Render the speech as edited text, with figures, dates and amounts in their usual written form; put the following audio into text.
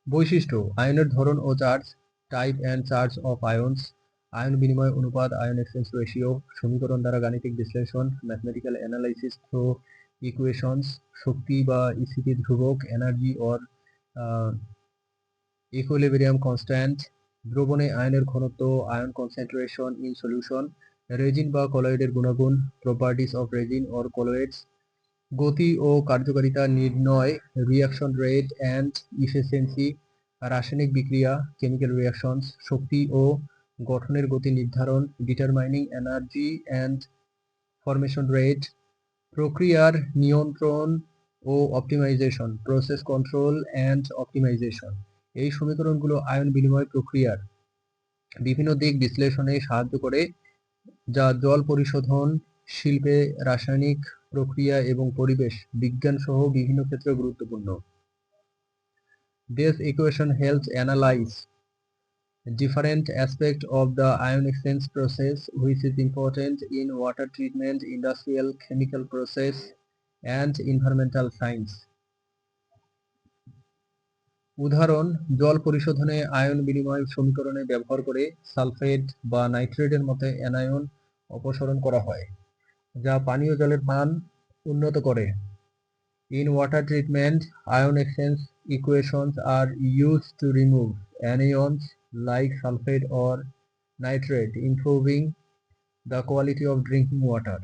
বৈশিষ্ট্য: আয়নের ধরন ও চার্জ, type and charge of ions, আয়ন বিনিময় অনুপাত, আয়ন এক্সচেঞ্জ রেশিও, সমীকরণ দ্বারা গাণিতিক বিশ্লেষণ, ম্যাথমেটিক্যাল অ্যানালাইসিস থ্রু ইকুয়েশনস, শক্তি বা স্থিতি ধ্রুবক, এনার্জি অর ইকুইলিব্রিয়াম কনস্ট্যান্ট, দ্রবণে আয়নের ঘনত্ব, আয়ন কনসেন্ট্রেশন ইন সলিউশন, রেজিন বা কলয়েডের গুণাগুণ, properties of resin or colloids, গতি ও কার্যকারিতা নির্ণয়, রিঅ্যাকশন রেট অ্যান্ড ইফিসিয়েন্সি, রাসায়নিক বিক্রিয়া, কেমিক্যাল রিঅ্যাকশনস, শক্তি ও গঠনের গতি নির্ধারণ, determining energy and formation rate, প্রক্রিয়ার নিয়ন্ত্রণ ও optimisation, process control and optimisation. এই সমীকরণগুলো আয়ন বিনিময় প্রক্রিয়ার বিভিন্ন দিক বিশ্লেষণে সাহায্য করে, যা জল পরিশোধন শিল্পে, রাসায়নিক প্রক্রিয়া এবং পরিবেশ বিজ্ঞান সহ বিভিন্ন ক্ষেত্রে গুরুত্বপূর্ণ। This equation helps analyze different aspects of the ion exchange process, which is important in water treatment, industrial, chemical process, and environmental science. উদাহরণ: জল পরিশোধনে আয়ন বিনিময় সমীকরণে ব্যবহার করে সালফেট বা নাইট্রেটের মতো অ্যানায়ন অপসারণ করা হয়, যা পানীয় জলের মান উন্নত করে। In water treatment, ion exchange equations are used to remove anions like sulfate or nitrate, improving the quality of drinking water.